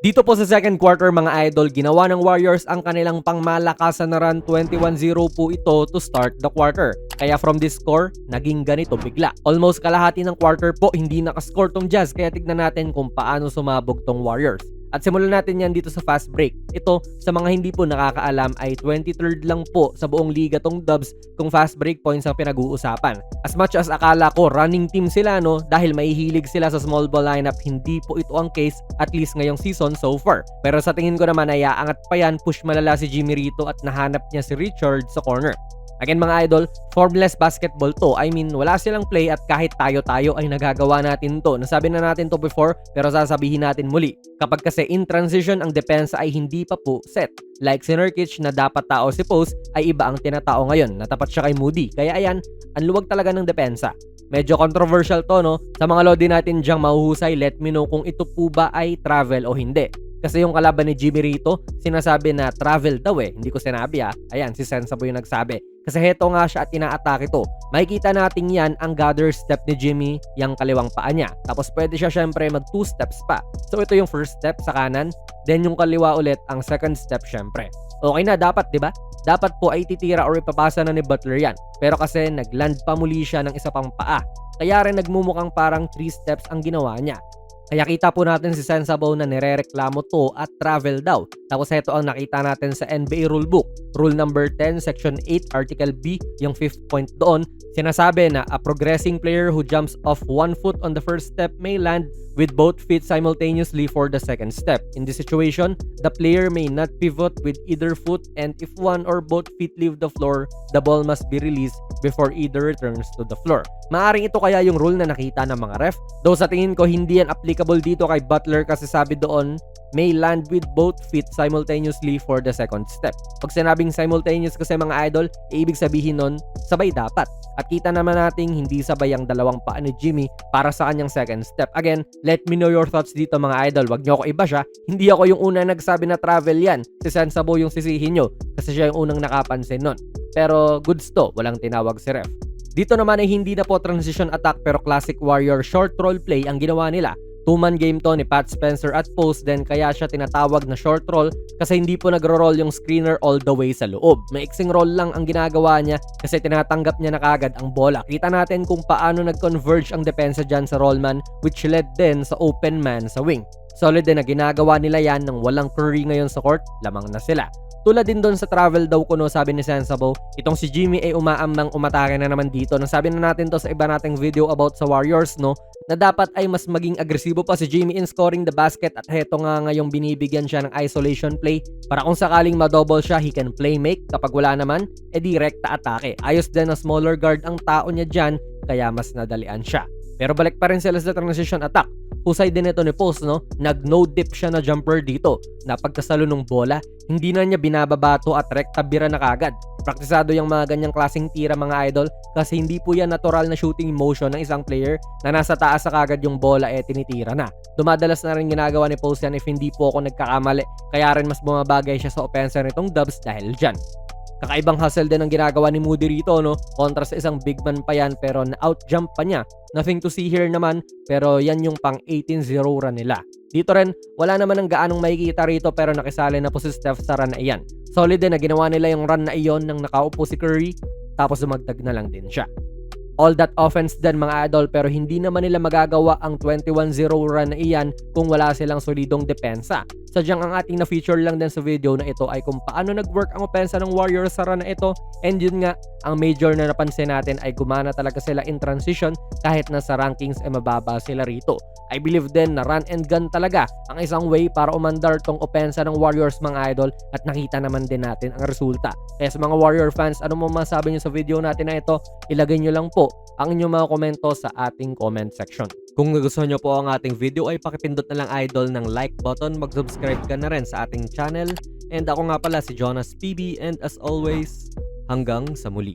Dito po sa second quarter mga idol, ginawa ng Warriors ang kanilang pangmalakasan na run. 21-0 po ito to start the quarter. Kaya from this score, naging ganito bigla. Almost kalahati ng quarter po hindi nakascore tong Jazz, kaya tignan natin kung paano sumabog tong Warriors. At simulan natin yan dito sa fast break. Ito, sa mga hindi po nakakaalam, ay 23rd lang po sa buong liga tong Dubs kung fast break points ang pinag-uusapan. As much as akala ko running team sila no, dahil mahihilig sila sa small ball lineup, hindi po ito ang case at least ngayong season so far. Pero sa tingin ko naman ay aangat pa yan, push malala si Jimmy rito at nahanap niya si Richard sa corner. Again mga idol, formless basketball to. I mean, wala silang play at kahit tayo-tayo ay nagagawa natin to. Nasabi na natin to before pero sasabihin natin muli. Kapag kasi in transition ang depensa ay hindi pa po set. Like si Nurkic na dapat tao si Post ay iba ang tinatao ngayon. Natapat siya kay Moody. Kaya ayan, ang luwag talaga ng depensa. Medyo controversial to no. Sa mga lodi natin diyang mahuhusay, let me know kung ito po ba ay travel o hindi. Kasi yung kalaban ni Jimmy rito, sinasabi na travel daw eh. Hindi ko sinabi ah. Ayan, si Sensabo yung nagsabi. Kasi heto nga siya at inaatake to. Makikita natin yan ang gather step ni Jimmy, yung kaliwang paa niya. Tapos pwede siya syempre mag 2 steps pa. So ito yung first step sa kanan, then yung kaliwa ulit ang second step syempre. Okay na, dapat 'di ba? Dapat po ay titira or ipapasa na ni Butler yan. Pero kasi nagland pa muli siya ng isa pang paa. Kaya rin nagmumukhang parang 3 steps ang ginawa niya. Kaya kita po natin si Sensabo na nirereklamo to at travel daw. Tapos ito ang nakita natin sa NBA rulebook. Rule number 10, section 8, article B, yung 5th point doon. Sinasabi na a progressing player who jumps off 1 foot on the first step may land with both feet simultaneously for the second step. In this situation, the player may not pivot with either foot, and if one or both feet leave the floor, the ball must be released before either returns to the floor. Maaring ito kaya yung rule na nakita ng mga ref. Though sa tingin ko hindi yan applicable dito kay Butler kasi sabi doon may land with both feet simultaneously for the second step. Pag sinabing simultaneous kasi mga idol, ibig sabihin nun, sabay dapat. At kita naman nating hindi sabay ang dalawang paa ni Jimmy para sa kanyang second step. Again, let me know your thoughts dito mga idol. Wag nyo ako iba siya. Hindi ako yung una nagsabi na travel yan. Si Sensabo yung sisihin nyo kasi siya yung unang nakapansin nun. Pero goods to, walang tinawag si ref. Dito naman ay hindi na po transition attack pero classic Warrior short roll play ang ginawa nila. 2-man game to ni Pat Spencer at post, then kaya siya tinatawag na short roll kasi hindi po nagro-roll yung screener all the way sa loob. Maiksing roll lang ang ginagawa niya kasi tinatanggap niya na kagad ang bola. Kita natin kung paano nag-converge ang depensa dyan sa rollman which led din sa open man sa wing. Solid din na ginagawa nila yan nang walang Curry ngayon sa court, lamang na sila. Tulad din doon sa travel daw kuno, sabi ni Sensabo, itong si Jimmy ay umaamang umatake na naman dito. Nasabi na natin to sa iba nating video about sa Warriors no, na dapat ay mas maging agresibo pa si Jimmy in scoring the basket at heto nga ngayong binibigyan siya ng isolation play para kung sakaling ma-double siya, he can play make. Kapag wala naman, direkta atake. Ayos din na smaller guard ang tao niya dyan, kaya mas nadalian siya. Pero balik pa rin sila sa transition attack. Husay din ito ni Post no, nag-no dip siya na jumper dito. Napagkasalo ng bola, hindi na niya binababato at rekta bira na kagad. Praktisado yung mga ganyang klaseng tira mga idol kasi hindi po yan natural na shooting motion ng isang player na nasa taas sa kagad yung bola tinitira na. Dumadalas na rin ginagawa ni Post yan if hindi po ako nagkakamali, kaya rin mas bumabagay siya sa opensa nitong Dubs dahil dyan. Kakaibang hustle din ang ginagawa ni Moody rito no, kontra sa isang big man pa yan pero na-out-jump pa niya. Nothing to see here naman pero yan yung pang 18-0 run nila. Dito rin, wala naman ang gaanong makikita rito pero nakisali na po si Steph sa run na iyan. Solid din na ginawa nila yung run na iyon nang nakaupo si Curry tapos dumagdag na lang din siya. All that offense din mga idol pero hindi naman nila magagawa ang 21-0 run na iyan kung wala silang solidong depensa. Sadyang ang ating na-feature lang din sa video na ito ay kung paano nag-work ang opensa ng Warriors sa run na ito, and yun nga, ang major na napansin natin ay gumana talaga sila in transition kahit na sa rankings ay mababa sila rito. I believe din na run and gun talaga ang isang way para umandar tong opensa ng Warriors mga idol at nakita naman din natin ang resulta. Kaya sa mga Warrior fans, ano mo masabi nyo sa video natin na ito, ilagay nyo lang po ang inyong mga komento sa ating comment section. Kung nagustuhan nyo po ang ating video ay pakipindot na lang idol ng like button, mag-subscribe ka na rin sa ating channel, and ako nga pala si Jonas PB, and as always, hanggang sa muli.